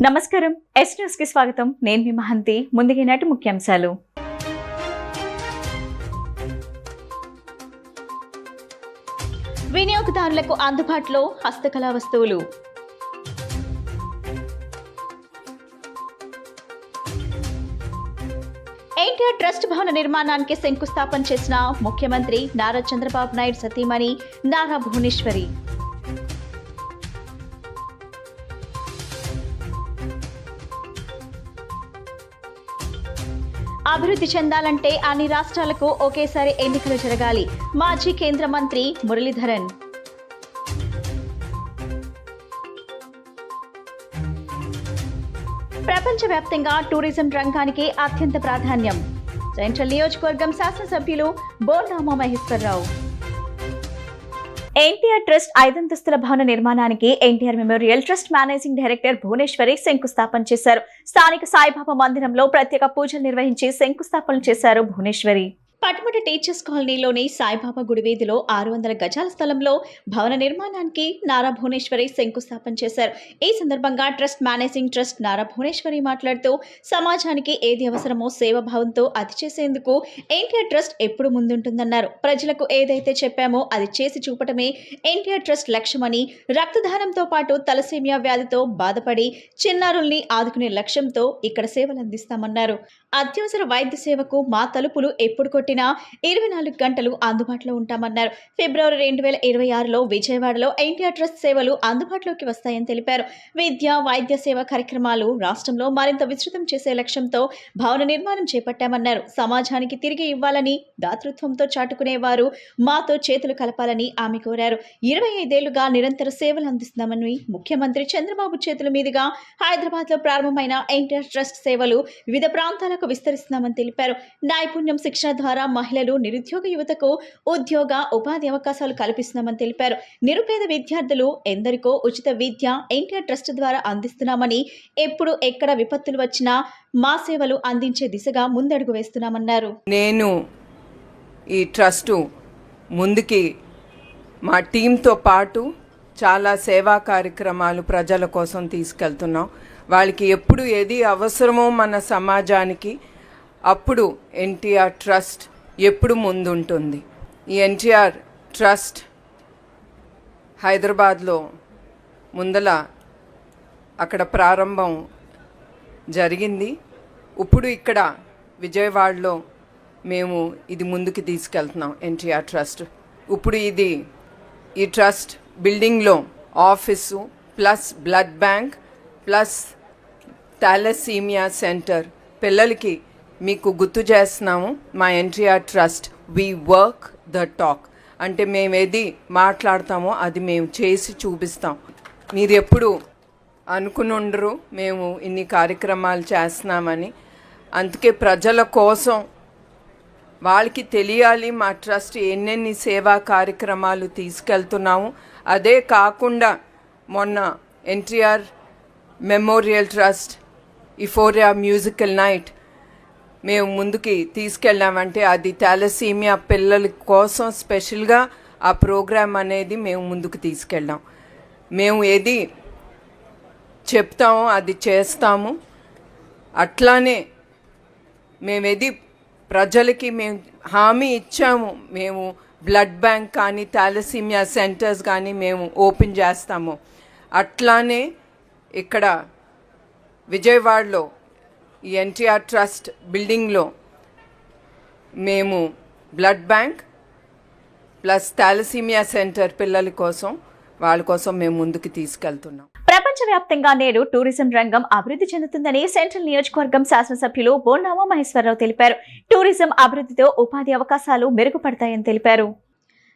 నమస్కారం. Yes news కి స్వాగతం. నేను మీ మహంతి. ముందుగా నాటి ముఖ్యాంశాలు. వినియోగదారులకు అందుబాటులో హస్తకళా వస్తువులు. ఎన్టీఆర్ ట్రస్ట్ భవన నిర్మాణానికి శంకుస్థాపన చేసిన ముఖ్యమంత్రి నారా చంద్రబాబు నాయుడు సతీమణి నారా భువనేశ్వరి. అభివృద్ధి చెందాలంటే అన్ని రాష్ట్రాలకు ఒకేసారి ఎన్నికలు జరగాలి. మాజీ కేంద్ర మంత్రి మురళీధరన్. ప్రపంచవ్యాప్తంగా టూరిజం రంగానికి అత్యంత ప్రాధాన్యం. సెంట్రల్ నియోజకవర్గం శాసనసభ్యులు బోండామ మహేశ్వరరావు. ఎన్టీఆర్ ట్రస్ట్ 5 అంతస్తుల భవన నిర్మాణానికి NTR memorial trust managing director Bhuvaneswari శంకుస్థాపన చేశారు. స్థానిక సాయిబాబా మందిరంలో ప్రత్యేక పూజలు నిర్వహించి శంకుస్థాపన చేశారు భువనేశ్వరి. పటమట టీచర్స్ కాలనీలోని సాయిబాబా గుడి వీధిలో 600 గజాల స్థలంలో భవన నిర్మాణానికి నారా భువనేశ్వరి శంకుస్థాపన చేశారు. ఈ సందర్భంగా trust managing trust Nara Bhuvaneswari మాట్లాడుతూ, సమాజానికి ఏది అవసరమో సేవాభావంతో అది చేసేందుకు ఎన్టీఆర్ ట్రస్ట్ ఎప్పుడు ముందుంటుందన్నారు. ప్రజలకు ఏదైతే చెప్పామో అది చేసి చూపటమే ఎన్టీఆర్ ట్రస్ట్ లక్ష్యమని, రక్తదానంతో పాటు తలసేమియా వ్యాధితో బాధపడి చిన్నారుల్ని ఆదుకునే లక్ష్యంతో ఇక్కడ సేవలు అందిస్తామన్నారు. అత్యవసర వైద్య సేవకు మా తలుపులు ఎప్పుడు కొట్టినా 24 గంటలు అందుబాటులో ఉంటామన్నారు. ఫిబ్రవరి 2026లో విజయవాడలో ఎన్టీఆర్ ట్రస్ట్ సేవలు అందుబాటులోకి వస్తాయని తెలిపారు. విద్య, వైద్య సేవ కార్యక్రమాలు రాష్ట్రంలో మరింత విస్తృతం చేసే లక్ష్యంతో భవన నిర్మాణం చేపట్టామన్నారు. సమాజానికి తిరిగి ఇవ్వాలని, దాతృత్వంతో చాటుకునేవారు మాతో చేతులు కలపాలని ఆమె కోరారు. 25 ఏళ్లుగా నిరంతర సేవలు అందిస్తున్నామని, ముఖ్యమంత్రి చంద్రబాబు చేతుల మీదుగా హైదరాబాద్లో ప్రారంభమైన ఎన్టీఆర్ ట్రస్ట్ సేవలు వివిధ ప్రాంతాలకు విస్తరిస్తున్నామని తెలిపారు. నైపుణ్యం శిక్షణ ద్వారా మహిళలు, నిరుద్యోగ యువతకు ఉద్యోగ, ఉపాధి అవకాశాలు కల్పిస్తున్నామని తెలిపారు. నిరుపేద విద్యార్థులు ఎందరికో ఉచిత విద్య ఎన్టీఆర్ ట్రస్ట్ ద్వారా అందిస్తున్నామని, ఎప్పుడు ఎక్కడ విపత్తులు వచ్చినా మా సేవలు అందించే దిశగా ముందడుగు వేస్తున్నామన్నారు. నేను ఈ ట్రస్టు ముందుకి మా టీంతో పాటు చాలా సేవా కార్యక్రమాలు ప్రజల కోసం తీసుకెళ్తున్నాం. వాళ్ళకి ఎప్పుడు ఏది అవసరమో మన సమాజానికి, అప్పుడు ఎన్టీఆర్ ట్రస్ట్ ఎప్పుడు ముందుంటుంది. ఈ ఎన్టీఆర్ ట్రస్ట్ హైదరాబాద్లో ముందల అక్కడ ప్రారంభం జరిగింది. ఇప్పుడు ఇక్కడ విజయవాడలో మేము ఇది ముందుకు తీసుకెళ్తున్నాం ఎన్టీఆర్ ట్రస్ట్. ఇప్పుడు ఈ ట్రస్ట్ బిల్డింగ్లో office plus blood bank plus thalassemia centre పిల్లలకి మీకు గుర్తు చేస్తున్నాము. మా NTR trust we work the talk అంటే మేము ఏది మాట్లాడతామో అది మేము చేసి చూపిస్తాం. మీరు ఎప్పుడు అనుకుని ఉండరు మేము ఇన్ని కార్యక్రమాలు చేస్తున్నామని. అందుకే ప్రజల కోసం వాళ్ళకి తెలియాలి మా ట్రస్ట్ ఎన్నెన్ని సేవా కార్యక్రమాలు తీసుకెళ్తున్నాము. అదే కాకుండా మొన్న NTR memorial trust euphoria musical night మేము ముందుకి తీసుకెళ్ళామంటే అది థాలసీమియా పిల్లల కోసం స్పెషల్గా ఆ ప్రోగ్రామ్ అనేది మేము ముందుకు తీసుకెళ్ళాం. మేము ఏది చెప్తామో అది చేస్తాము. అట్లానే మేమేది ప్రజలకి మేము హామీ ఇచ్చాము. మేము బ్లడ్ బ్యాంక్ కానీ థాలసీమియా సెంటర్స్ కానీ మేము ఓపెన్ చేస్తాము. అట్లానే ఇక్కడ విజయవాడలో ఈ ఎన్టీఆర్ ట్రస్ట్ బిల్డింగ్లో మేము blood bank plus thalassemia centre పిల్లల కోసం వాళ్ళ కోసం మేము ముందుకు తీసుకెళ్తున్నాం. ప్రపంచవ్యాప్తంగా నేడు టూరిజం రంగం అభివృద్ధి చెందుతుందని సెంట్రల్ నియోజకవర్గం శాసనసభ్యులు బోండామ మహేశ్వరరావు తెలిపారు. టూరిజం అభివృద్ధితో ఉపాధి అవకాశాలు మెరుగుపడతాయని తెలిపారు.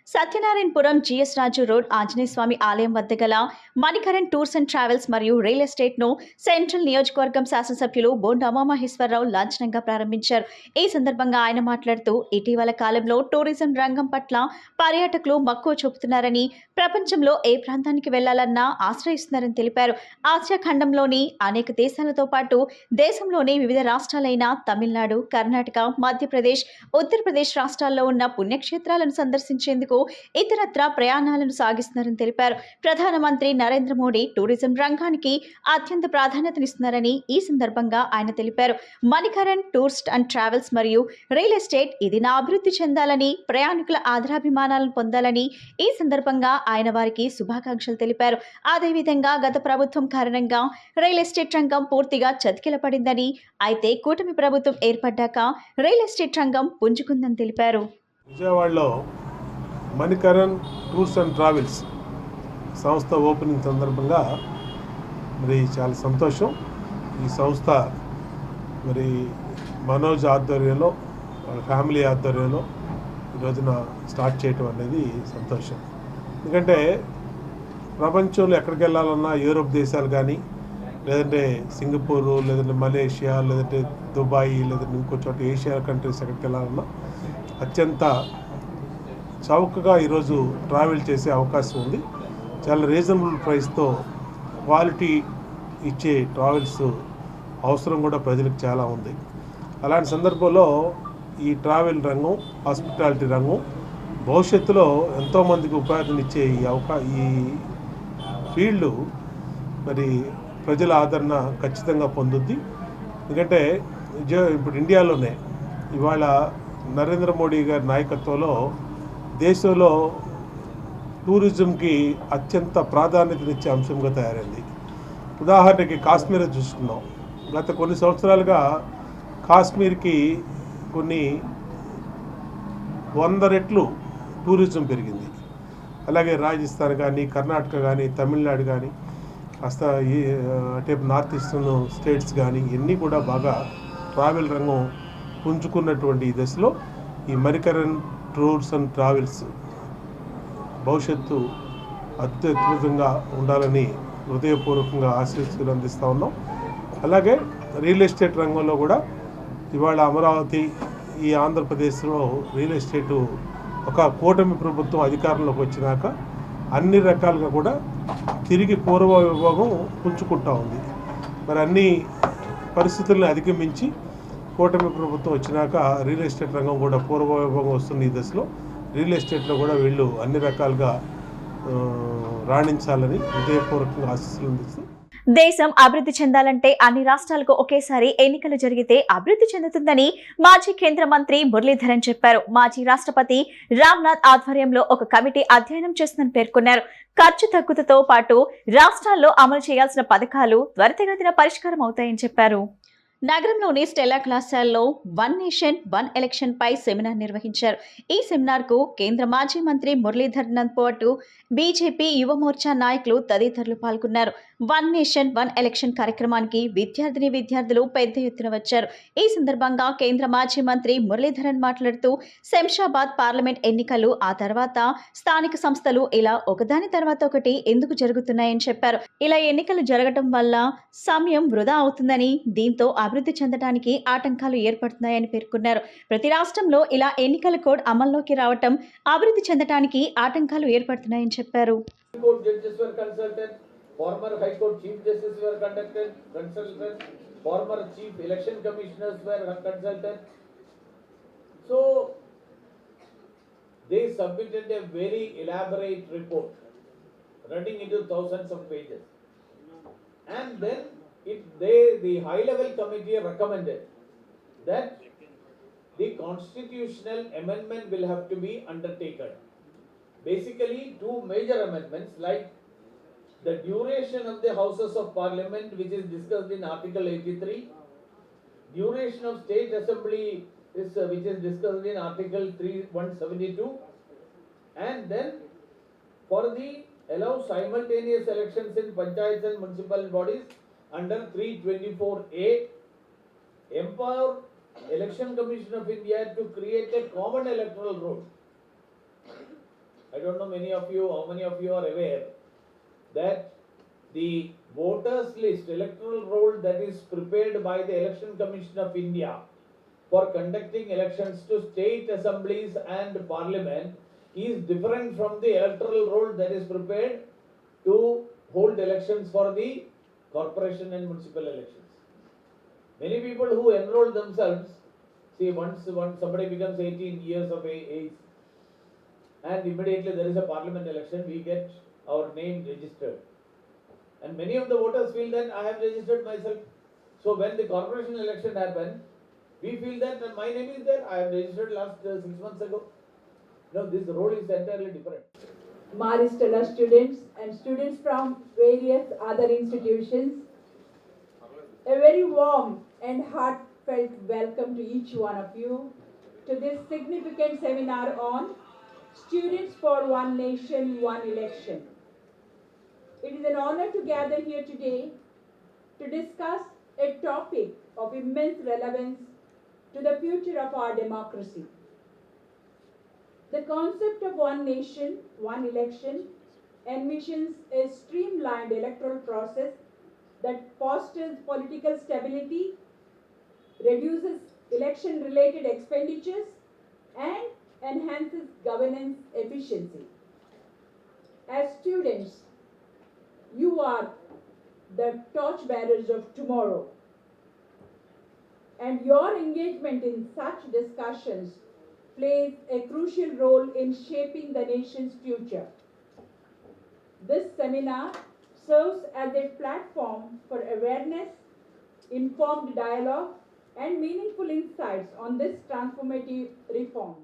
సత్యనారాయణపురం జిఎస్ రాజు రోడ్ ఆంజనేయ స్వామి ఆలయం వద్ద గల మణికరణ్ టూర్స్ అండ్ ట్రావెల్స్ మరియు రియల్ ఎస్టేట్ ను సెంట్రల్ నియోజకవర్గం శాసనసభ్యులు బోండామ మహేశ్వరరావు లాంఛనంగా ప్రారంభించారు. ఈ సందర్భంగా ఆయన మాట్లాడుతూ, ఇటీవల కాలంలో టూరిజం రంగం పట్ల పర్యాటకులు మక్కువ చూపుతున్నారని, ప్రపంచంలో ఏ ప్రాంతానికి వెళ్లాలన్నా ఆశ్రయిస్తున్నారని తెలిపారు. ఆసియా ఖండంలోని అనేక దేశాలతో పాటు దేశంలోని వివిధ రాష్ట్రాలైన తమిళనాడు, కర్ణాటక, మధ్యప్రదేశ్, ఉత్తరప్రదేశ్ రాష్ట్రాల్లో ఉన్న పుణ్యక్షేత్రాలను సందర్శించేందుకు మేరకు ఇతరత్రా ప్రయాణాలను సాగిస్తున్నారని తెలిపారు. ప్రధానమంత్రి నరేంద్ర మోడీ టూరిజం రంగానికి అత్యంత ప్రాధాన్యతనిస్తున్నారని ఈ సందర్భంగా ఆయన తెలిపారు. మణికరణ్ టూర్స్ అండ్ ట్రావెల్స్ మరియు రియల్ ఎస్టేట్ ఇది నా అభివృద్ధి చెందాలని, ప్రయాణికుల ఆదరాభిమానాలను పొందాలని ఈ సందర్భంగా ఆయన వారికి శుభాకాంక్షలు తెలిపారు. అదేవిధంగా గత ప్రభుత్వం కారణంగా రియల్ ఎస్టేట్ రంగం పూర్తిగా చతికిలపడిందని, అయితే కూటమి ప్రభుత్వం ఏర్పడ్డాక రియల్ ఎస్టేట్ రంగం పుంజుకుందని తెలిపారు. విజయవాడలో మణికరణ్ టూర్స్ అండ్ ట్రావెల్స్ సంస్థ ఓపెనింగ్ సందర్భంగా మరి చాలా సంతోషం. ఈ సంస్థ మరి మనోజ్ ఆధ్వర్యంలో, వాళ్ళ ఫ్యామిలీ ఆధ్వర్యంలో ఈరోజున స్టార్ట్ చేయటం అనేది సంతోషం. ఎందుకంటే ప్రపంచంలో ఎక్కడికి వెళ్ళాలన్నా యూరోప్ దేశాలు కానీ, లేదంటే సింగపూరు, లేదంటే మలేషియా, లేదంటే దుబాయ్, లేదంటే ఇంకో చోట ఏషియా కంట్రీస్ ఎక్కడికి వెళ్ళాలన్నా అత్యంత చౌకగా ఈరోజు ట్రావెల్ చేసే అవకాశం ఉంది. చాలా రీజనబుల్ ప్రైస్తో క్వాలిటీ ఇచ్చే ట్రావెల్స్ అవసరం కూడా ప్రజలకు చాలా ఉంది. అలాంటి సందర్భంలో ఈ ట్రావెల్ రంగం, హాస్పిటాలిటీ రంగం భవిష్యత్తులో ఎంతోమందికి ఉపాధినిచ్చే ఈ ఫీల్డ్ మరి ప్రజల ఆదరణ ఖచ్చితంగా పొందుద్ది. ఎందుకంటే ఇప్పుడు ఇండియాలోనే ఇవాళ నరేంద్ర మోడీ గారి నాయకత్వంలో దేశంలో టూరిజంకి అత్యంత ప్రాధాన్యతనిచ్చే అంశంగా తయారైంది. ఉదాహరణకి కాశ్మీర్ చూసుకున్నాం. గత కొన్ని సంవత్సరాలుగా కాశ్మీర్కి కొన్ని 100 రెట్లు టూరిజం పెరిగింది. అలాగే రాజస్థాన్ కానీ, కర్ణాటక కానీ, తమిళనాడు కానీ, కాస్త అంటే నార్త్ ఈస్టర్న్ స్టేట్స్ కానీ ఇవన్నీ కూడా బాగా ట్రావెల్ రంగం పుంజుకున్నటువంటి ఈ దశలో ఈ మణికరణ్ టూర్స్ అండ్ ట్రావెల్స్ భవిష్యత్తు అత్యద్భుతంగా ఉండాలని హృదయపూర్వకంగా ఆశీస్సులు అందిస్తూ ఉన్నాం. అలాగే రియల్ ఎస్టేట్ రంగంలో కూడా ఇవాళ అమరావతి, ఈ ఆంధ్రప్రదేశ్లో రియల్ ఎస్టేటు ఒక కూటమి ప్రభుత్వం అధికారంలోకి వచ్చినాక అన్ని రకాలుగా కూడా తిరిగి పూర్వ విభాగం పుంజుకుంటూ ఉంది. మరి అన్ని పరిస్థితులను అధిగమించి కూటమి ప్రభుత్వం వచ్చినాక రియల్ ఎస్టేట్ రంగం కూడా పూర్వ విభాగం వస్తున్న ఈ దశలో రియల్ ఎస్టేట్లో కూడా వీళ్ళు అన్ని రకాలుగా రాణించాలని హృదయపూర్వకంగా ఆశీస్సులు అందిస్తూ, దేశం అభివృద్ధి చెందాలంటే అన్ని రాష్ట్రాలకు ఒకేసారి ఎన్నికలు జరిగితే అభివృద్ధి చెందుతుందని మాజీ కేంద్ర మంత్రి మురళీధరన్ చెప్పారు. మాజీ రాష్ట్రపతి రామ్నాథ్ ఆధ్వర్యంలో ఒక కమిటీ అధ్యయనం చేస్తుందని పేర్కొన్నారు. ఖర్చు తగ్గుతుతో పాటు రాష్ట్రాల్లో అమలు చేయాల్సిన పథకాలు త్వరితగతిన పరిష్కారం అవుతాయని చెప్పారు. నగరంలోని స్టెల్లా కళాశాలలో 1 నేషన్ 1 ఎలక్షన్ పై సెమినార్ నిర్వహించారు. ఈ సెమినార్ కు కేంద్ర మాజీ మంత్రి మురళీధరన్ పాటు బీజేపీ యువ మోర్చా నాయకులు తదితరులు పాల్గొన్నారు. 1 నేషన్ 1 ఎలక్షన్ కార్యక్రమానికి విద్యార్థులు పెద్ద ఎత్తున వచ్చారు. ఈ సందర్భంగా కేంద్ర మాజీ మంత్రి మురళీధరన్ మాట్లాడుతూ శంషాబాద్ పార్లమెంట్ ఎన్నికలు, ఆ తర్వాత స్థానిక సంస్థలు ఇలా ఒకదాని తర్వాత ఒకటి ఎందుకు జరుగుతున్నాయని చెప్పారు. ఇలా ఎన్నికలు జరగడం వల్ల సమయం వృధా అవుతుందని, దీంతో అభివృద్ధి చెందడానికి ఆటంకాలు ఏర్పడుతున్నాయని పేర్కొన్నారు. ప్రతి రాష్ట్రంలో ఇలా ఎన్నికల కోడ్ అమల్లోకి రావటం అభివృద్ధి చెందడానికి ఆటంకాలు ఏర్పడుతున్నాయని చెప్పారు. Former High Court Chief Justices were consulted, former Chief Election Commissioners were consulted. So, they submitted a very elaborate report running into thousands of pages. And then the high-level committee recommended that the constitutional amendment will have to be undertaken. Basically, 2 major amendments, like the duration of the Houses of Parliament, which is discussed in Article 83, duration of State Assembly which is discussed in Article 172, and then for the allow simultaneous elections in panchayats and municipal bodies under 324A, empower Election Commission of India to create a common electoral roll. I don't know how many of you are aware that the voters list, electoral roll that is prepared by the Election Commission of India for conducting elections to state assemblies and parliament is different from the electoral roll that is prepared to hold elections for the corporation and municipal elections. Many people who enroll themselves, see, once somebody becomes 18 years of age, and immediately there is a parliament election, we get our name registered. And many of the voters feel that I have registered myself. So when the corporation election happened, we feel that my name is there, I have registered last 6 months ago. No, this role is entirely different. Maristella students and students from various other institutions, a very warm and heartfelt welcome to each one of you to this significant seminar on Students for One Nation, One Election. It is an honor to gather here today to discuss a topic of immense relevance to the future of our democracy. The concept of one nation, one election envisions a streamlined electoral process that fosters political stability, reduces election-related expenditures, and enhances governance efficiency. As students, you are the torchbearers of tomorrow, and your engagement in such discussions plays a crucial role in shaping the nation's future. This seminar serves as a platform for awareness, informed dialogue, and meaningful insights on this transformative reform.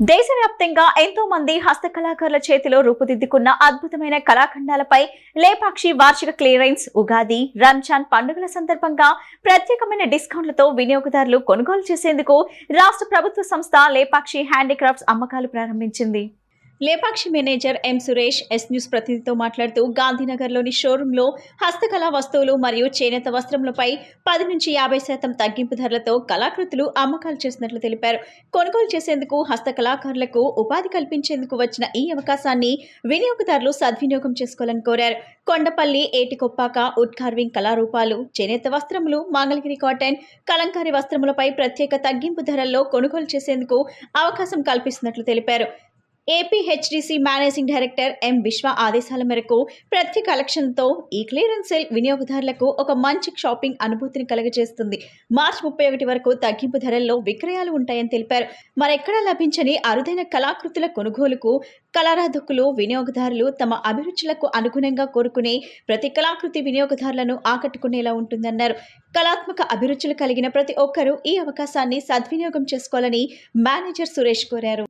దేశవ్యాప్తంగా ఎంతో మంది హస్తకళాకారుల చేతిలో రూపుదిద్దుకున్న అద్భుతమైన కళాఖండాలపై లేపాక్షి వార్షిక clearance, Ugadi, Ramzan పండుగల సందర్భంగా ప్రత్యేకమైన డిస్కౌంట్లతో వినియోగదారులు కొనుగోలు చేసేందుకు రాష్ట్ర ప్రభుత్వ సంస్థ లేపాక్షి హ్యాండీక్రాఫ్ట్స్ అమ్మకాలు ప్రారంభించింది. Lepakshi manager M Suresh S news ప్రతినిధితో మాట్లాడుతూ గాంధీనగర్లోని షోరూంలో హస్తకళా వస్తువులు మరియు చేనేత వస్త్రములపై 10 నుంచి 50% తగ్గింపు ధరలతో కళాకృతులు అమ్మకాలు చేసినట్లు తెలిపారు. కొనుగోలు చేసేందుకు హస్తకళాకారులకు ఉపాధి కల్పించేందుకు వచ్చిన ఈ అవకాశాన్ని వినియోగదారులు సద్వినియోగం చేసుకోవాలని కోరారు. కొండపల్లి, ఏటికొప్పాక వుడ్ కార్వింగ్ కళారూపాలు, చేనేత వస్త్రములు, మంగళగిరి కాటన్, కలంకారీ వస్త్రములపై ప్రత్యేక తగ్గింపు ధరల్లో కొనుగోలు చేసేందుకు అవకాశం కల్పిస్తున్నట్లు తెలిపారు. ఏపీహెచ్డిసి మేనేజింగ్ డైరెక్టర్ ఎం విశ్వ ఆదేశాల మేరకు ప్రతి కలెక్షన్తో ఈ క్లియరెన్స్ సేల్ వినియోగదారులకు ఒక మంచి షాపింగ్ అనుభూతిని కలుగజేస్తుంది. మార్చి 31 వరకు తగ్గింపు ధరల్లో విక్రయాలు ఉంటాయని తెలిపారు. మరెక్కడా లభించని అరుదైన కళాకృతుల కొనుగోలుకు కళారాధకులు, వినియోగదారులు తమ అభిరుచులకు అనుగుణంగా కోరుకునే ప్రతి కళాకృతి వినియోగదారులను ఆకట్టుకునేలా ఉంటుందన్నారు. కళాత్మక అభిరుచులు కలిగిన ప్రతి ఒక్కరూ ఈ అవకాశాన్ని సద్వినియోగం చేసుకోవాలని మేనేజర్ సురేష్ కోరారు.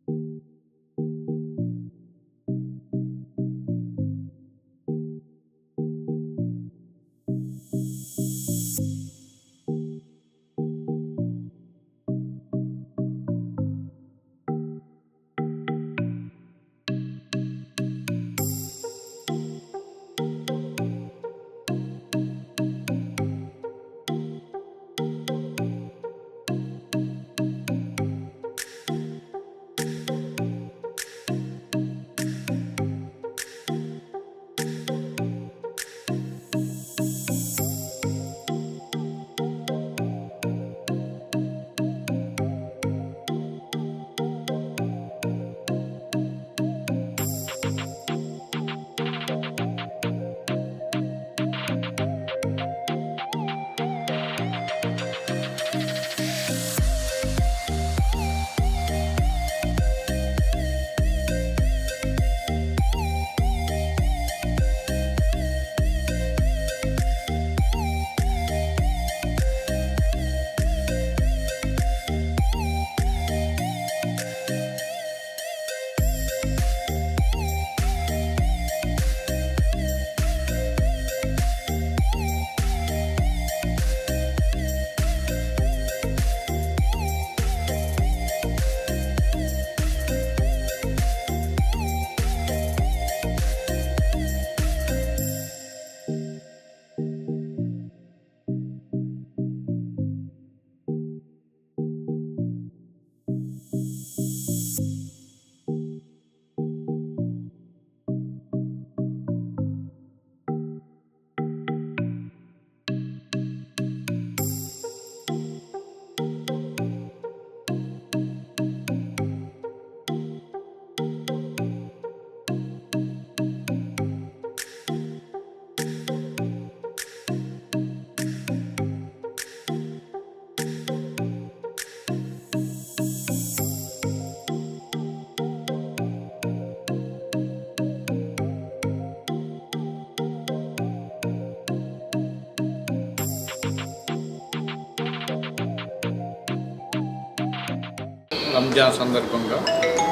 రంజాన్ సందర్భంగా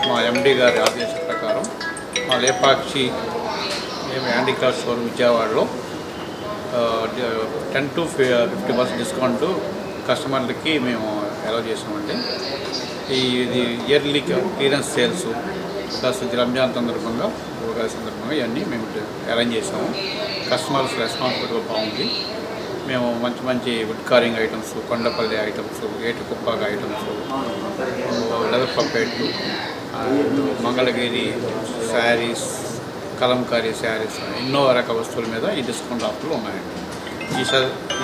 మా ఎండి గారి ఆదేశ ప్రకారం మా లేపాక్షి హ్యాండీక్రాఫ్ట్ స్టోర్ విజయవాడలో 10 to 50% డిస్కౌంట్ కస్టమర్లకి మేము అలౌ చేసామండి. ఇది yearly clearance sales plus Ramzan సందర్భంగా ఉగాది సందర్భంగా ఇవన్నీ మేము అరేంజ్ చేసాము. కస్టమర్స్ రెస్పాన్సిబిలిటీ బాగుంది. మేము మంచి మంచి wood carving items, Kondapalli items, Etikoppaka items, leather పప్పెట్లు, మంగళగిరి శారీస్, కలంకారీ శారీస్, ఎన్నో రకాల వస్తువుల మీద ఈ డిస్కౌంట్ ఆఫర్లు ఉన్నాయండి. ఈ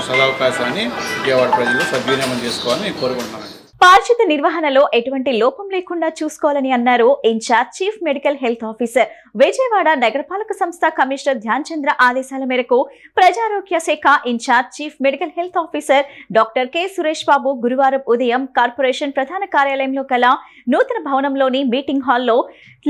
సదవకాశాన్ని విజయవాడ ప్రజలు సద్వినియోగం చేసుకోవాలని కోరుకుంటున్నాను. పారిశుద్ధ నిర్వహణలో ఎటువంటి లోపం లేకుండా చూసుకోవాలని అన్నారు in charge chief medical health officer. Vijayawada నగరపాలక సంస్థ కమిషనర్ ధ్యాన్ చంద్ర ఆదేశాల మేరకు ప్రజారోగ్య శాఖ in charge chief medical health officer doctor K Suresh Babu గురువారం ఉదయం కార్పొరేషన్ ప్రధాన కార్యాలయంలో గల నూతన భవనంలోని మీటింగ్ హాల్లో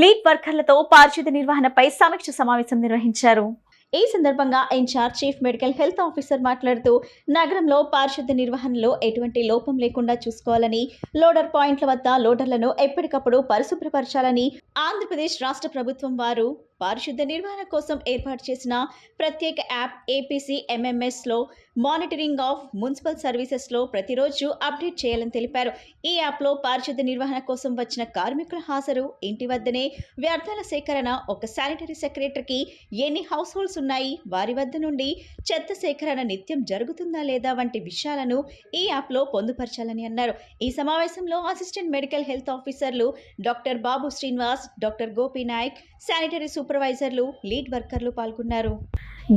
లీడ్ వర్కర్లతో పారిశుద్ధ నిర్వహణపై సమీక్ష సమావేశం నిర్వహించారు. ఈ సందర్భంగా incharge chief medical health officer మాట్లాడుతూ నగరంలో పారిశుద్ధ నిర్వహణలో ఎటువంటి లోపం లేకుండా చూసుకోవాలని, లోడర్ పాయింట్ల వద్ద లోడర్లను ఎప్పటికప్పుడు పరిశుభ్రపరచాలని ఆంధ్రప్రదేశ్ రాష్ట్ర ప్రభుత్వం వారు పారిశుద్ధ నిర్వహణ కోసం ఏర్పాటు చేసిన ప్రత్యేక యాప్ ఏపీసీ ఎంఎంఎస్లో మానిటరింగ్ ఆఫ్ మున్సిపల్ సర్వీసెస్లో ప్రతిరోజు అప్డేట్ చేయాలని తెలిపారు. ఈ యాప్లో పారిశుద్ధ నిర్వహణ కోసం వచ్చిన కార్మికుల హాజరు, ఇంటి వద్దనే వ్యర్థాల సేకరణ, ఒక శానిటరీ సెక్రటరీకి ఎన్ని హౌస్ హోల్డ్స్ ఉన్నాయి, వారి వద్ద నుండి చెత్త సేకరణ నిత్యం జరుగుతుందా లేదా వంటి విషయాలను ఈ యాప్లో పొందుపరచాలని అన్నారు. ఈ సమావేశంలో అసిస్టెంట్ మెడికల్ హెల్త్ ఆఫీసర్లు doctor Babu Srinivas, doctor Gopi Naik, sanitary సూపర్వైజర్లు, లీడ్ వర్కర్లు పాల్గొన్నారు.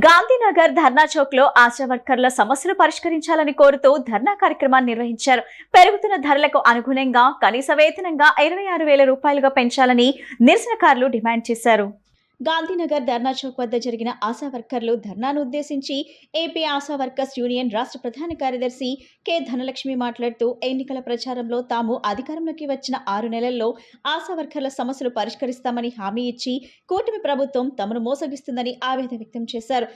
గాంధీనగర్ ధర్నా చౌక్ లో ఆశా వర్కర్ల సమస్యలు పరిష్కరించాలని కోరుతూ ధర్నా కార్యక్రమాన్ని నిర్వహించారు. పెరుగుతున్న ధరలకు అనుగుణంగా కనీస వేతనంగా 26,000 రూపాయలుగా పెంచాలని నిరసనకారులు డిమాండ్ చేశారు. గాంధీనగర్ ధర్నా చౌక్ వద్ద జరిగిన ఆశా వర్కర్లు ధర్నాను ఉద్దేశించి ఏపీ ఆశా వర్కర్స్ యూనియన్ రాష్ట్ర ప్రధాన కార్యదర్శి కె ధనలక్ష్మి మాట్లాడుతూ ఎన్నికల ప్రచారంలో తాము అధికారంలోకి వచ్చిన 6 నెలల్లో ఆశా వర్కర్ల సమస్యలు పరిష్కరిస్తామని హామీ ఇచ్చి కూటమి ప్రభుత్వం తమను మోసగిస్తుందని ఆవేదన వ్యక్తం చేశారు.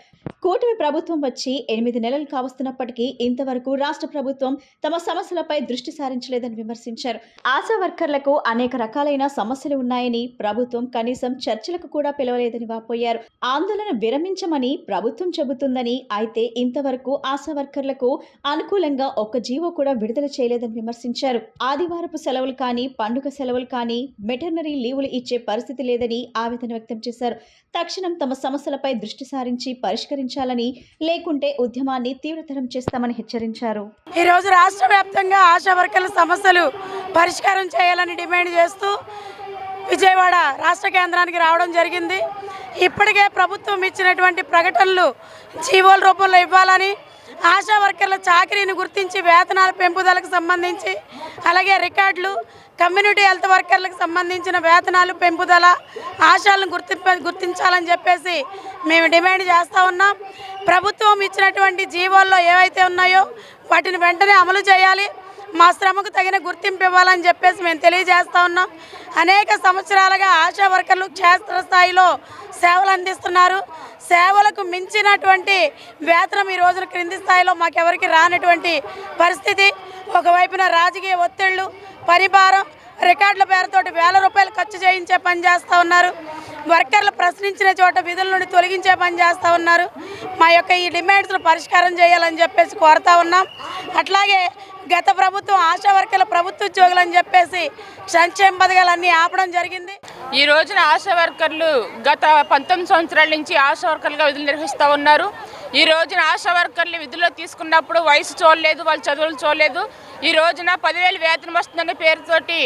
కూటమి ప్రభుత్వం వచ్చి 8 నెలలు కావస్తున్నప్పటికీ ఇంతవరకు రాష్ట్ర ప్రభుత్వం తమ సమస్యలపై దృష్టి సారించలేదని విమర్శించారు. ఆశా వర్కర్లకు అనేక రకాలైన సమస్యలు ఉన్నాయని, ప్రభుత్వం కనీసం చర్చలకు కూడా పిలవలేదని వాపోయారు. ఆందోళన విరమించమని ప్రభుత్వం చెబుతుందని, అయితే ఇంతవరకు ఆశా వర్కర్లకు అనుకూలంగా ఒక్క జీవో కూడా విడుదల చేయలేదని విమర్శించారు. ఆదివారపు సెలవులు కానీ, పండుగ సెలవులు కానీ, మెటర్నరీ లీవులు ఇచ్చే పరిస్థితి లేదని ఆవేదన వ్యక్తం చేశారు. తక్షణం తమ సమస్యలపై దృష్టి సారించి పరిష్కరించాలని, లేకుంటే ఉద్యమాన్ని తీవ్రతరం చేస్తామని హెచ్చరించారు. ఈ రోజు రాష్ట్ర వ్యాప్తంగా ఆశా వర్కర్ల సమస్యలు పరిష్కారం చేయాలని డిమాండ్ చేస్తూ విజయవాడ రాష్ట్ర కేంద్రానికి రావడం జరిగింది. ఇప్పటికే ప్రభుత్వం ఇచ్చినటువంటి ప్రకటనలు జీవోల రూపంలో ఇవ్వాలని, ఆశా వర్కర్ల చాకరీని గుర్తించి వేతనాల పెంపుదలకు సంబంధించి, అలాగే రికార్డులు, కమ్యూనిటీ హెల్త్ వర్కర్లకు సంబంధించిన వేతనాలు పెంపుదల, ఆశాలను గుర్తించాలని చెప్పేసి మేము డిమాండ్ చేస్తూ ఉన్నాం. ప్రభుత్వం ఇచ్చినటువంటి జీవోల్లో ఏవైతే ఉన్నాయో వాటిని వెంటనే అమలు చేయాలి. మా శ్రమకు తగిన గుర్తింపు ఇవ్వాలని చెప్పేసి మేము తెలియజేస్తూ ఉన్నాం. అనేక సంవత్సరాలుగా ఆశా వర్కర్లు క్షేత్రస్థాయిలో సేవలు అందిస్తున్నారు. సేవలకు మించినటువంటి వేతనం ఈ రోజున క్రింది స్థాయిలో మాకెవరికి రానటువంటి పరిస్థితి. ఒకవైపున రాజకీయ ఒత్తిళ్లు, పనిభారం, రికార్డుల పేరుతోటి 1,000 రూపాయలు ఖర్చు చేయించే పని చేస్తూ ఉన్నారు. వర్కర్లు ప్రశ్నించిన చోట విధుల నుండి తొలగించే పని చేస్తూ ఉన్నారు. మా యొక్క ఈ డిమాండ్స్ను పరిష్కారం చేయాలని చెప్పేసి కోరుతా ఉన్నాం. అట్లాగే గత ప్రభుత్వం ఆశా వర్కర్ల ప్రభుత్వ ఉద్యోగులు అని చెప్పేసి సంక్షేమ పథకాలన్నీ ఆపడం జరిగింది. ఈ రోజున ఆశా వర్కర్లు గత 19 సంవత్సరాల నుంచి ఆశా వర్కర్లుగా విధులు నిర్వహిస్తూ ఉన్నారు. ఈ రోజున ఆశా వర్కర్లు విధుల్లో తీసుకున్నప్పుడు వయసు చూడలేదు, వాళ్ళ చదువులు చూడలేదు. ఈ రోజున 10,000 వేతనం వస్తుందనే పేరుతోటి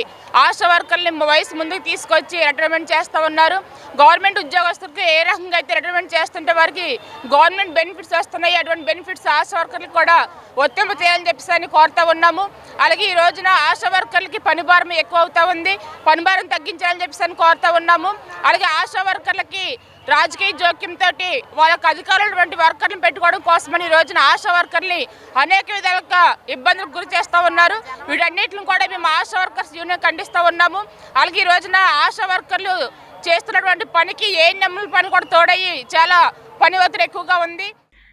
ఆశా వర్కర్ని వయసు ముందుకు తీసుకొచ్చి రిటైర్మెంట్ చేస్తూ ఉన్నారు. గవర్నమెంట్ ఉద్యోగస్తులకు ఏ రకంగా అయితే రిటైర్మెంట్ చేస్తుంటే వారికి గవర్నమెంట్ బెనిఫిట్స్ వస్తున్నాయి, అటువంటి బెనిఫిట్స్ ఆశా వర్కర్లకు కూడా వర్తింప చేయాలని చెప్పేసి కోరుతూ ఉన్నాము. అలాగే ఈ రోజున ఆశా వర్కర్లకి పనిభారం ఎక్కువ అవుతూ ఉంది, పనిభారం తగ్గించాలని చెప్పేసి కోరుతూ ఉన్నాము. అలాగే ఆశా వర్కర్లకి రాజకీయ జోక్యంతో వాళ్ళకు అధికారులటువంటి వర్కర్లను పెట్టుకోవడం కోసమని ఈ రోజున ఆశా వర్కర్ని అనేక విధాలుగా ఇబ్బందులకు గురి చేస్తూ ఉన్నారు. వీటన్నిటిని కూడా మేము ఆశా వర్కర్స్ యూనియన్ ఖండిస్తూ ఉన్నాము. అలాగే ఈ రోజున ఆశా వర్కర్లు చేస్తున్నటువంటి పనికి ఏఎన్ఎంల పని కూడా తోడయ్యి చాలా పని ఒత్తిడి ఎక్కువగా ఉంది.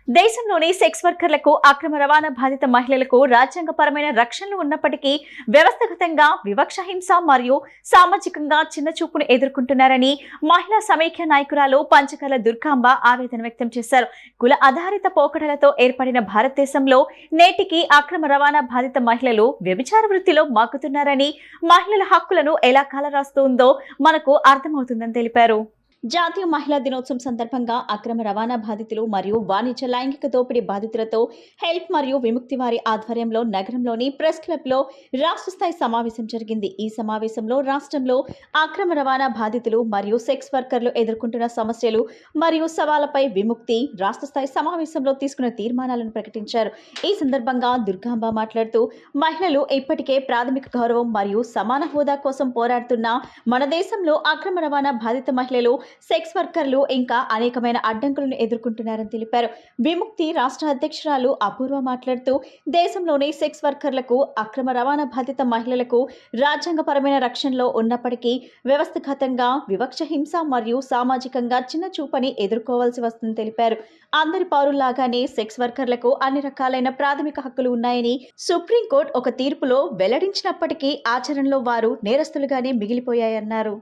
దేశంలోని సెక్స్ వర్కర్లకు అక్రమ రవాణా బాధిత మహిళలకు రాజ్యాంగపరమైన రక్షణలు ఉన్నప్పటికీ వ్యవస్థగతంగా వివక్ష, హింస మరియు సామాజికంగా చిన్నచూపును ఎదుర్కొంటున్నారని మహిళా సమైక్య నాయకురాలు పంచకర్ల దుర్గాంబ ఆవేదన వ్యక్తం చేశారు. కుల ఆధారిత పోకడలతో ఏర్పడిన భారతదేశంలో నేటికి అక్రమ రవాణా బాధిత మహిళలు వ్యభిచార వృత్తిలో మాకుతున్నారని, మహిళల హక్కులను ఎలా కాలరాస్తుందో మనకు అర్థమవుతుందని తెలిపారు. జాతీయ మహిళా దినోత్సవం సందర్భంగా అక్రమ రవాణా బాధితులు మరియు వాణిజ్య లైంగిక దోపిడీ బాధితులతో హెల్ప్ మరియు విముక్తి వారి ఆధ్వర్యంలో నగరంలోని ప్రెస్ క్లబ్లో రాష్ట్ర స్థాయి సమావేశం జరిగింది. ఈ సమావేశంలో రాష్ట్రంలో అక్రమ రవాణా బాధితులు మరియు సెక్స్ వర్కర్లు ఎదుర్కొంటున్న సమస్యలు మరియు సవాళ్లపై విముక్తి రాష్ట్ర స్థాయి సమావేశంలో తీసుకున్న తీర్మానాలను ప్రకటించారు. ఈ సందర్భంగా దుర్గాంబ మాట్లాడుతూ, మహిళలు ఇప్పటికే ప్రాథమిక గౌరవం మరియు సమాన హోదా కోసం పోరాడుతున్న మన దేశంలో అక్రమ రవాణా బాధిత మహిళలు, సెక్స్ వర్కర్లు ఇంకా అనేకమైన అడ్డంకులను ఎదుర్కొంటున్నారని తెలిపారు. విముక్తి రాష్ట్ర అధ్యక్షురాలు అపూర్వ మాట్లాడుతూ, దేశంలోని సెక్స్ వర్కర్లకు, అక్రమ రవాణా బాధిత మహిళలకు రాజ్యాంగపరమైన రక్షణలో ఉన్నప్పటికీ వ్యవస్థాగతంగా వివక్ష, హింస మరియు సామాజికంగా చిన్న చూపని ఎదుర్కోవాల్సి వస్తుందని తెలిపారు. అందరి పౌరుల్లాగానే సెక్స్ వర్కర్లకు అన్ని రకాలైన ప్రాథమిక హక్కులు ఉన్నాయని సుప్రీంకోర్టు ఒక తీర్పులో వెల్లడించినప్పటికీ ఆచరణలో వారు నేరస్తులుగానే మిగిలిపోయాయన్నారు.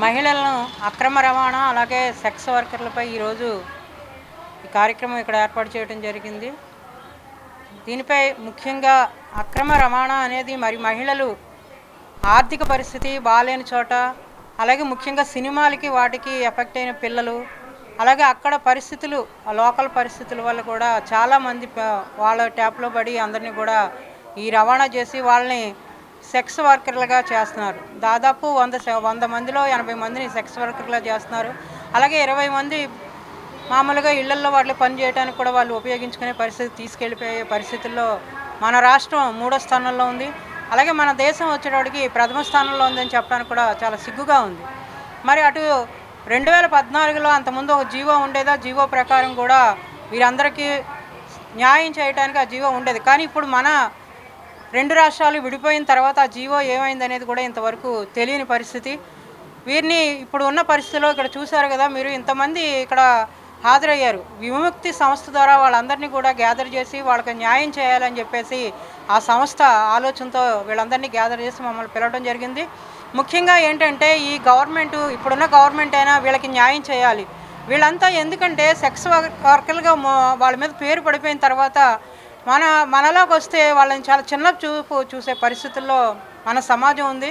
మహిళలను అక్రమ రవాణా అలాగే సెక్స్ వర్కర్లపై ఈరోజు ఈ కార్యక్రమం ఇక్కడ ఏర్పాటు చేయడం జరిగింది. దీనిపై ముఖ్యంగా అక్రమ రవాణా అనేది మరి మహిళలు ఆర్థిక పరిస్థితి బాలేని చోట, అలాగే ముఖ్యంగా సినిమాలకి వాటికి ఎఫెక్ట్ అయిన పిల్లలు, అలాగే అక్కడ పరిస్థితులు, లోకల్ పరిస్థితుల వల్ల కూడా చాలామంది వాళ్ళ ట్యాప్లో పడి అందరినీ కూడా ఈ రవాణా చేసి వాళ్ళని సెక్స్ వర్కర్లుగా చేస్తున్నారు. దాదాపు 100 మందిలో 80 మందిని సెక్స్ వర్కర్లుగా చేస్తున్నారు. అలాగే 20 మంది మామూలుగా ఇళ్లల్లో వాళ్ళు పని చేయడానికి కూడా వాళ్ళు ఉపయోగించుకునే పరిస్థితి, తీసుకెళ్ళిపోయే పరిస్థితుల్లో మన రాష్ట్రం 3వ స్థానంలో ఉంది. అలాగే మన దేశం వచ్చేటప్పటికి ప్రథమ స్థానంలో ఉందని చెప్పడానికి కూడా చాలా సిగ్గుగా ఉంది. మరి అటు 2014లో అంతకుముందు ఒక జీవో ఉండేదా, జీవో ప్రకారం కూడా వీరందరికీ న్యాయం చేయడానికి ఆ జీవో ఉండేది. కానీ ఇప్పుడు మన 2 రాష్ట్రాలు విడిపోయిన తర్వాత ఆ జీవో ఏమైంది అనేది కూడా ఇంతవరకు తెలియని పరిస్థితి. వీరిని ఇప్పుడు ఉన్న పరిస్థితిలో ఇక్కడ చూశారు కదా మీరు, ఇంతమంది ఇక్కడ హాజరయ్యారు. విముక్తి సంస్థ ద్వారా వాళ్ళందరినీ కూడా గ్యాదర్ చేసి వాళ్ళకి న్యాయం చేయాలని చెప్పేసి ఆ సంస్థ ఆలోచనతో వీళ్ళందరినీ గ్యాదర్ చేసి మమ్మల్ని పిలవడం జరిగింది. ముఖ్యంగా ఏంటంటే ఈ గవర్నమెంట్, ఇప్పుడున్న గవర్నమెంట్ అయినా వీళ్ళకి న్యాయం చేయాలి. వీళ్ళంతా ఎందుకంటే సెక్స్ వర్కర్లుగా వాళ్ళ మీద పేరు పడిపోయిన తర్వాత మనలోకి వస్తే వాళ్ళని చాలా చిన్న చూపు చూసే పరిస్థితుల్లో మన సమాజం ఉంది.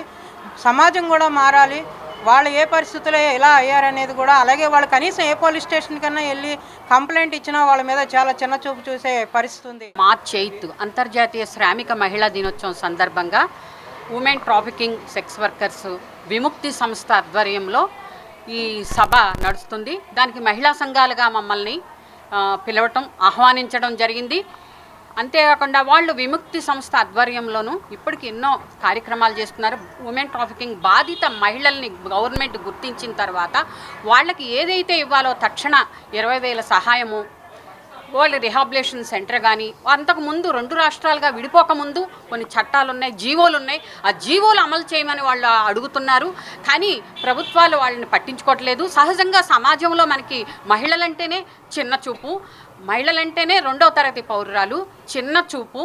సమాజం కూడా మారాలి. వాళ్ళు ఏ పరిస్థితుల్లో ఎలా అయ్యారనేది కూడా, అలాగే వాళ్ళు కనీసం ఏ పోలీస్ స్టేషన్ కన్నా వెళ్ళి కంప్లైంట్ ఇచ్చినా వాళ్ళ మీద చాలా చిన్న చూపు చూసే పరిస్థితి ఉంది. మార్చ్ 8 అంతర్జాతీయ శ్రామిక మహిళా దినోత్సవం సందర్భంగా ఉమెన్ ట్రాఫికింగ్ సెక్స్ వర్కర్స్ విముక్తి సంస్థ ఆధ్వర్యంలో ఈ సభ నడుస్తుంది. దానికి మహిళా సంఘాలుగా మమ్మల్ని పిలవటం, ఆహ్వానించడం జరిగింది. అంతేకాకుండా వాళ్ళు విముక్తి సంస్థ ఆధ్వర్యంలోనూ ఇప్పటికి ఎన్నో కార్యక్రమాలు చేస్తున్నారు. ఉమెన్ ట్రాఫికింగ్ బాధిత మహిళల్ని గవర్నమెంట్ గుర్తించిన తర్వాత వాళ్ళకి ఏదైతే ఇవ్వాలో తక్షణ 20,000 సహాయము, వాళ్ళ రిహాబిలేషన్ సెంటర్ కానీ, అంతకుముందు 2 రాష్ట్రాలుగా విడిపోకముందు కొన్ని చట్టాలు ఉన్నాయి, జీవోలు ఉన్నాయి. ఆ జీవోలు అమలు చేయమని వాళ్ళు అడుగుతున్నారు. కానీ ప్రభుత్వాలు వాళ్ళని పట్టించుకోవట్లేదు. సహజంగా సమాజంలో మనకి మహిళలంటేనే చిన్న చూపు, మహిళలంటేనే 2వ తరగతి పౌరురాలు, చిన్న చూపు.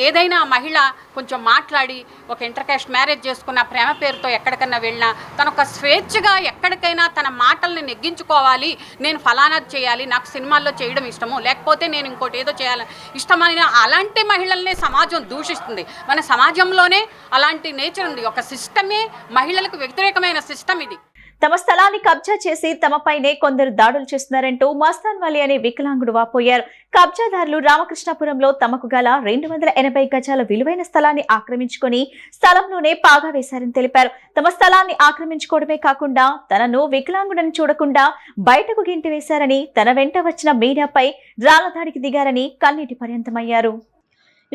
ఏదైనా మహిళ కొంచెం మాట్లాడి ఒక ఇంటర్కాస్ట్ మ్యారేజ్ చేసుకున్న ప్రేమ పేరుతో ఎక్కడికన్నా వెళ్ళినా తన ఒక స్వేచ్ఛగా ఎక్కడికైనా తన మాటల్ని నెగ్గించుకోవాలి. నేను ఫలానాది చేయాలి, నాకు సినిమాల్లో చేయడం ఇష్టము, లేకపోతే నేను ఇంకోటి ఏదో చేయాలని ఇష్టమైన అలాంటి మహిళల్ని సమాజం దూషిస్తుంది. మన సమాజంలోనే అలాంటి నేచర్ ఉంది. ఒక సిస్టమే మహిళలకు వ్యతిరేకమైన సిస్టమ్ ఇది. తమ స్థలాన్ని కబ్జా చేసి తమపైనే కొందరు దాడులు చేస్తున్నారంటూ మస్తాన్ వలి అనే వికలాంగుడు వాపోయారు. కబ్జాదారులు రామకృష్ణాపురంలో తమకు గల 280 గజాల విలువైన స్థలాన్ని ఆక్రమించుకొని స్థలంలోనే పాగా వేశారని తెలిపారు. తమ స్థలాన్ని ఆక్రమించుకోవడమే కాకుండా తనను వికలాంగుడని చూడకుండా బయటకు గింటి వేశారని, తన వెంట వచ్చిన మీడియాపై రాళ్ల దాడికి దిగారని కన్నీటి పర్యంతమయ్యారు.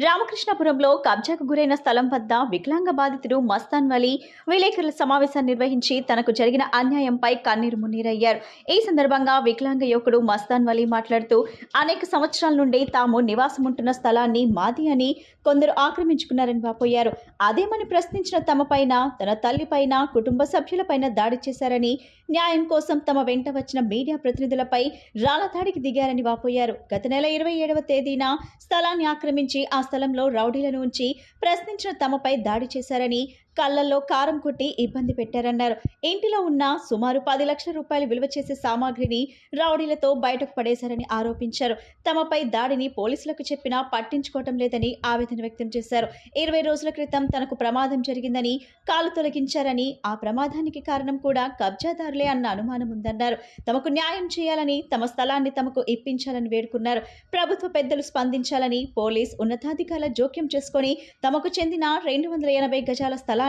రామకృష్ణాపురంలో కబ్జాకు గురైన స్థలం వద్ద వికలాంగ బాధితుడు మస్తాన్ వలీ విలేకరుల సమావేశాన్ని నిర్వహించి తనకు జరిగిన అన్యాయంపై కన్నీరు మున్నీరయ్యారు. ఈ సందర్భంగా వికలాంగ యువకుడు మస్తాన్ వలీ మాట్లాడుతూ అనేక సంవత్సరాల నుండి తాము నివాసం ఉంటున్న స్థలాన్ని మాది అని కొందరు ఆక్రమించుకున్నారని వాపోయారు. అదేమని ప్రశ్నించిన తమపైన, తన తల్లిపైన, కుటుంబ సభ్యులపైన దాడి చేశారని, న్యాయం కోసం తమ వెంట వచ్చిన మీడియా ప్రతినిధులపై రాళ్ల దాడికి దిగారని వాపోయారు. గత నెల 27వ తేదీన స్థలాన్ని ఆక్రమించి ఆ స్థలంలో రౌడీలను ఉంచి ప్రశ్నించిన తమపై దాడి చేశారని, కళ్లల్లో కారం కొట్టి ఇబ్బంది పెట్టారన్నారు. ఇంటిలో ఉన్న సుమారు 10 లక్షల రూపాయలు విలువ చేసే సామాగ్రిని రౌడీలతో బయటకు పడేశారని ఆరోపించారు. తమపై దాడిని పోలీసులకు చెప్పినా పట్టించుకోవటం లేదని ఆవేదన వ్యక్తం చేశారు. 20 రోజుల క్రితం తనకు ప్రమాదం జరిగిందని, కాలు తొలగించారని, ఆ ప్రమాదానికి కారణం కూడా కబ్జాదారులే అన్న అనుమానం ఉందన్నారు. తమకు న్యాయం చేయాలని, తమ స్థలాన్ని తమకు ఇప్పించాలని వేడుకున్నారు. ప్రభుత్వ పెద్దలు స్పందించాలని, పోలీస్ ఉన్నతాధికారుల జోక్యం చేసుకుని తమకు చెందిన 280 గజాల స్థలాన్ని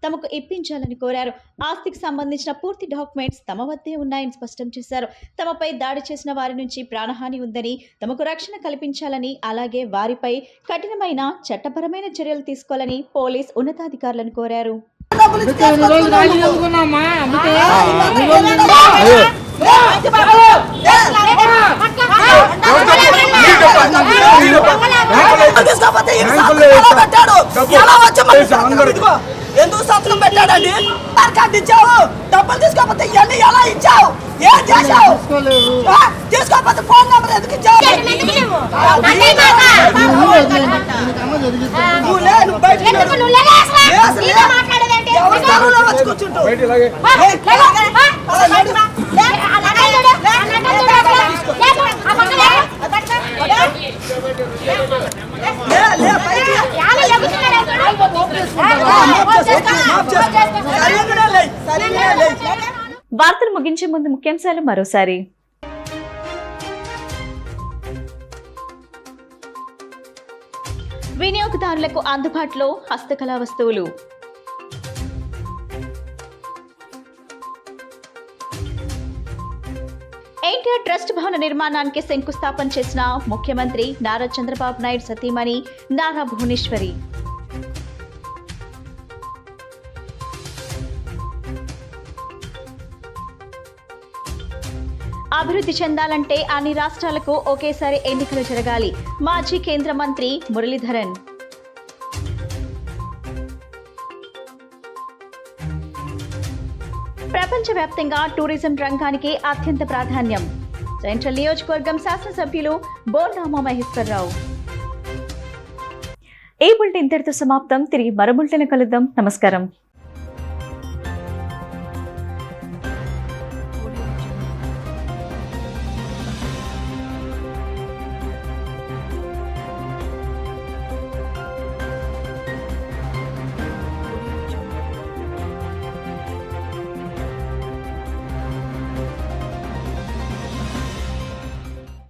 తమకు ఇప్పించాలని కోరారు. ఆస్తికి సంబంధించిన పూర్తి డాక్యుమెంట్స్ తమ వద్దే ఉన్నాయని స్పష్టం చేశారు. తమపై దాడి చేసిన వారి నుంచి ప్రాణహాని ఉందని, తమకు రక్షణ కల్పించాలని, అలాగే వారిపై కఠినమైన చట్టపరమైన చర్యలు తీసుకోవాలని పోలీస్ ఉన్నతాధికారులను కోరారు. ఎందుకు సంతకం పెట్టాడండి? ఇచ్చావు, డబ్బులు తీసుకోకపోతే ఇవన్నీ ఎలా ఇచ్చావు? ఏం చేశావు? తీసుకోకపోతే ఫోన్ నెంబర్ ఎందుకు ఇచ్చావు? వచ్చి కూర్చుంటావు. వార్తలు ముగించే ముందు ముఖ్యాంశాలు మరోసారి. వినియోగదారులకు అందుబాటులో హస్తకళా వస్తువులు. ఎన్టీఆర్ ట్రస్ట్ భవన నిర్మాణానికి శంకుస్థాపన చేసిన ముఖ్యమంత్రి నారా చంద్రబాబు నాయుడు సతీమణి నారా భువనేశ్వరి. అభివృద్ధి చెందాలంటే అన్ని రాష్ట్రాలకు ఒకేసారి ఎన్నికలు జరగాలి. మాజీ కేంద్ర మంత్రి మురళీధరన్. ప్రపంచవ్యాప్తంగా టూరిజం రంగానికి అత్యంత ప్రాధాన్యం. సెంట్రల్ నియోజకవర్గం శాసనసభ్యులు బోర్నామా మహేశ్వరరావు. ఈ బులెటిన్ ఇంతటితో సమాప్తం. తిరిగి మరో బులెటిన్ కలుద్దాం. నమస్కారం.